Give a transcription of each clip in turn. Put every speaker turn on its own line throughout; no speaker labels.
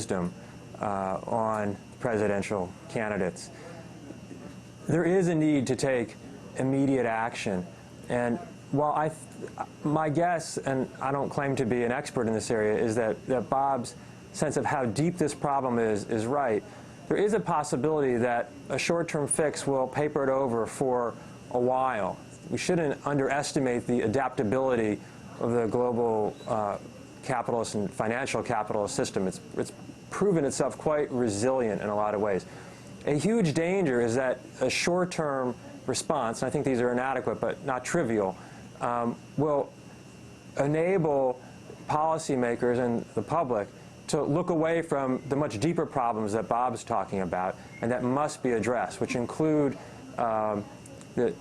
wisdom on presidential candidates. There is a need to take immediate action. And while my guess, and I don't claim to be an expert in this area, is that Bob's sense of how deep this problem is right, there is a possibility that a short-term fix will paper it over for a while. We shouldn't underestimate the adaptability of the global capitalist and financial capitalist system. It's proven itself quite resilient in a lot of ways. A huge danger is that a short-term response, and I think these are inadequate but not trivial, will enable policymakers and the public to look away from the much deeper problems that Bob's talking about and that must be addressed, which include the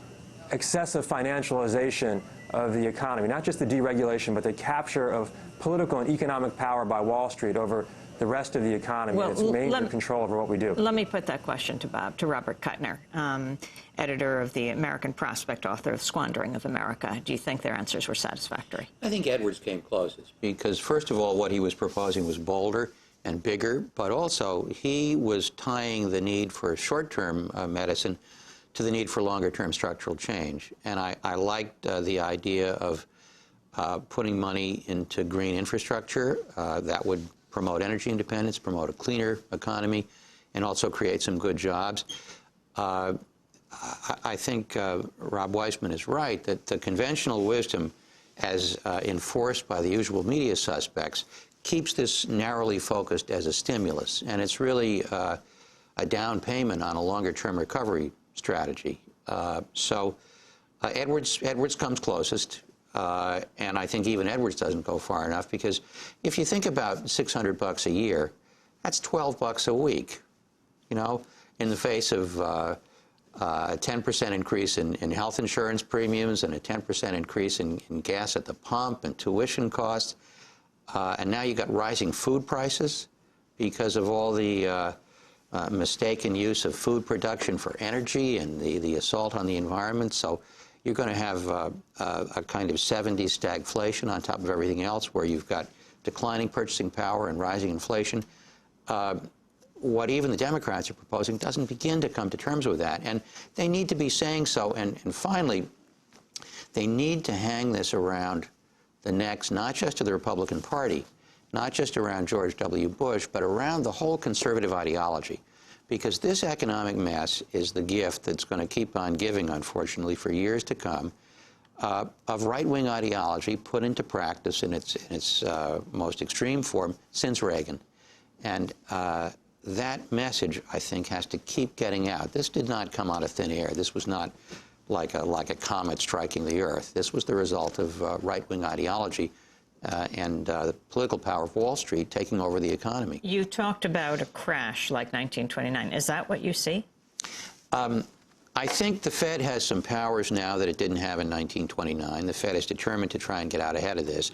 excessive financialization of the economy, not just the deregulation, but the capture of political and economic power by Wall Street over the rest of the economy. Well, its major control over what we do.
Let me put that question to Robert Kuttner, editor of the American Prospect, author of Squandering of America. Do you think their answers were satisfactory?
I think Edwards came closest because, first of all, what he was proposing was bolder and bigger, but also he was tying the need for short-term medicine to the need for longer-term structural change. And I liked the idea of putting money into green infrastructure that would promote energy independence, promote a cleaner economy, and also create some good jobs. I think Rob Weissman is right that the conventional wisdom, as enforced by the usual media suspects, keeps this narrowly focused as a stimulus, and it's really a down payment on a longer-term recovery strategy. So Edwards comes closest. And I think even Edwards doesn't go far enough, because if you think about $600 a year, that's $12 a week, you know, in the face of a 10% increase in health insurance premiums and a 10% increase in gas at the pump and tuition costs. And now you got rising food prices because of all the mistaken use of food production for energy and the assault on the environment. So you're going to have a kind of 70s stagflation on top of everything else, where you've got declining purchasing power and rising inflation. What even the Democrats are proposing doesn't begin to come to terms with that, and they need to be saying so. And finally, they need to hang this around the necks, not just of the Republican Party, not just around George W. Bush, but around the whole conservative ideology. Because this economic mess is the gift that's going to keep on giving, unfortunately, for years to come, of right-wing ideology put into practice in its most extreme form since Reagan. And that message, I think, has to keep getting out. This did not come out of thin air. This was not like a comet striking the Earth. This was the result of right-wing ideology and the political power of Wall Street taking over the economy.
You talked about a crash like 1929. Is that what you see?
I think the Fed has some powers now that it didn't have in 1929. The Fed is determined to try and get out ahead of this.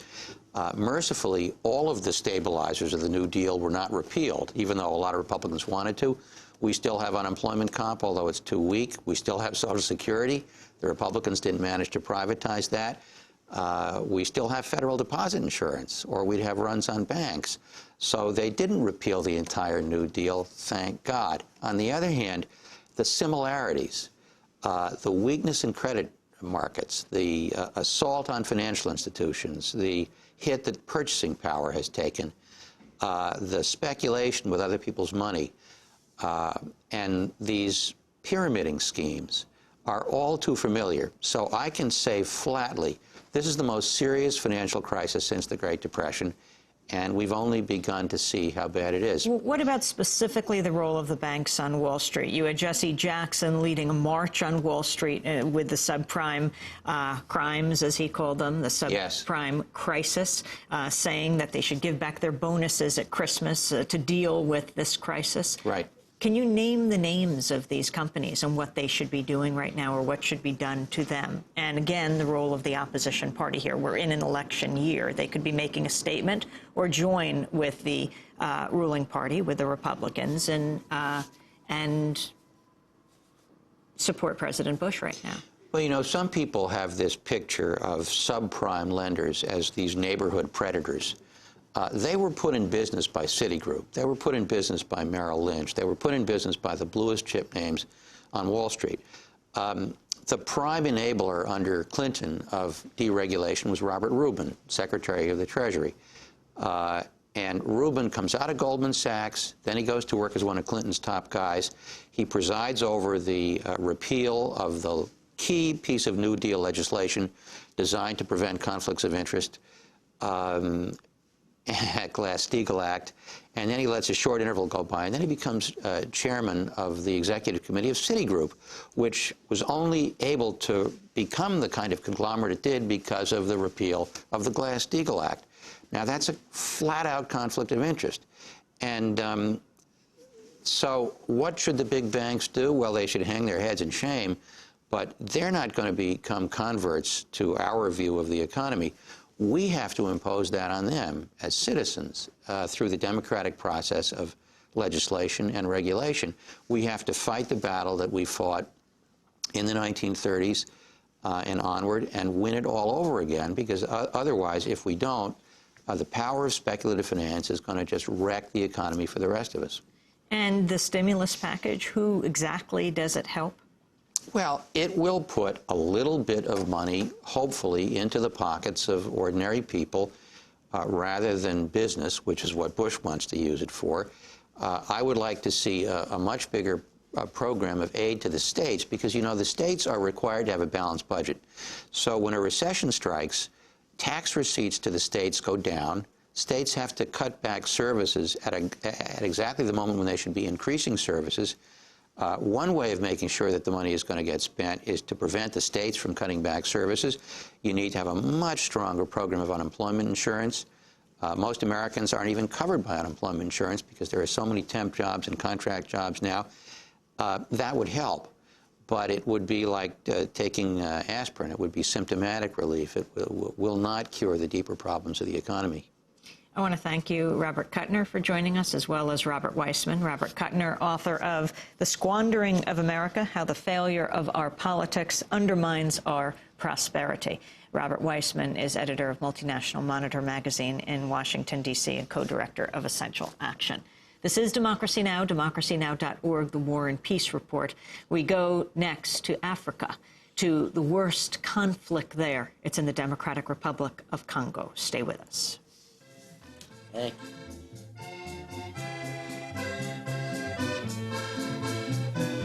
Mercifully, all of the stabilizers of the New Deal were not repealed, even though a lot of Republicans wanted to. We still have unemployment comp, although it's too weak. We still have Social Security. The Republicans didn't manage to privatize that. We still have federal deposit insurance, or we'd have runs on banks. So they didn't repeal the entire New Deal, thank God. On the other hand, the similarities, the weakness in credit markets, the assault on financial institutions, the hit that purchasing power has taken, the speculation with other people's money, and these pyramiding schemes are all too familiar. So I can say flatly, this is the most serious financial crisis since the Great Depression, and we've only begun to see how bad it is.
What about specifically the role of the banks on Wall Street? You had Jesse Jackson leading a march on Wall Street with the subprime crimes, as he called them, the subprime crisis, saying that they should give back their bonuses at Christmas to deal with this crisis.
Right.
Can you name the names of these companies and what they should be doing right now, or what should be done to them? And again, the role of the opposition party here. We're in an election year. They could be making a statement or join with the ruling party, with the Republicans, and support President Bush right now.
Well, you know, some people have this picture of subprime lenders as these neighborhood predators. they were put in business by Citigroup. They were put in business by Merrill Lynch. They were put in business by the bluest chip names on Wall Street. The prime enabler under Clinton of deregulation was Robert Rubin, Secretary of the Treasury. And Rubin comes out of Goldman Sachs, then he goes to work as one of Clinton's top guys. He presides over the repeal of the key piece of New Deal legislation designed to prevent conflicts of interest, Glass-Steagall Act, and then he lets a short interval go by, and then he becomes chairman of the executive committee of Citigroup, which was only able to become the kind of conglomerate it did because of the repeal of the Glass-Steagall Act. Now, that's a flat-out conflict of interest. And so what should the big banks do? Well, they should hang their heads in shame, but they're not going to become converts to our view of the economy. We have to impose that on them as citizens through the democratic process of legislation and regulation. We have to fight the battle that we fought in the 1930s and onward and win it all over again, because otherwise, if we don't, the power of speculative finance is going to just wreck the economy for the rest of us.
And the stimulus package, who exactly does it help?
Well, it will put a little bit of money, hopefully, into the pockets of ordinary people rather than business, which is what Bush wants to use it for. I would like to see a much bigger program of aid to the states, because, you know, the states are required to have a balanced budget. So when a recession strikes, tax receipts to the states go down. States have to cut back services at exactly the moment when they should be increasing services. One way of making sure that the money is going to get spent is to prevent the states from cutting back services. You need to have a much stronger program of unemployment insurance. Most Americans aren't even covered by unemployment insurance because there are so many temp jobs and contract jobs now. That would help. But it would be like taking aspirin. It would be symptomatic relief. It will not cure the deeper problems of the economy.
I want to thank you, Robert Kuttner, for joining us, as well as Robert Weissman. Robert Kuttner, author of The Squandering of America, How the Failure of Our Politics Undermines Our Prosperity. Robert Weissman is editor of Multinational Monitor magazine in Washington, D.C., and co-director of Essential Action. This is Democracy Now!, democracynow.org, the War and Peace Report. We go next to Africa, to the worst conflict there. It's in the Democratic Republic of Congo. Stay with us.
Hey.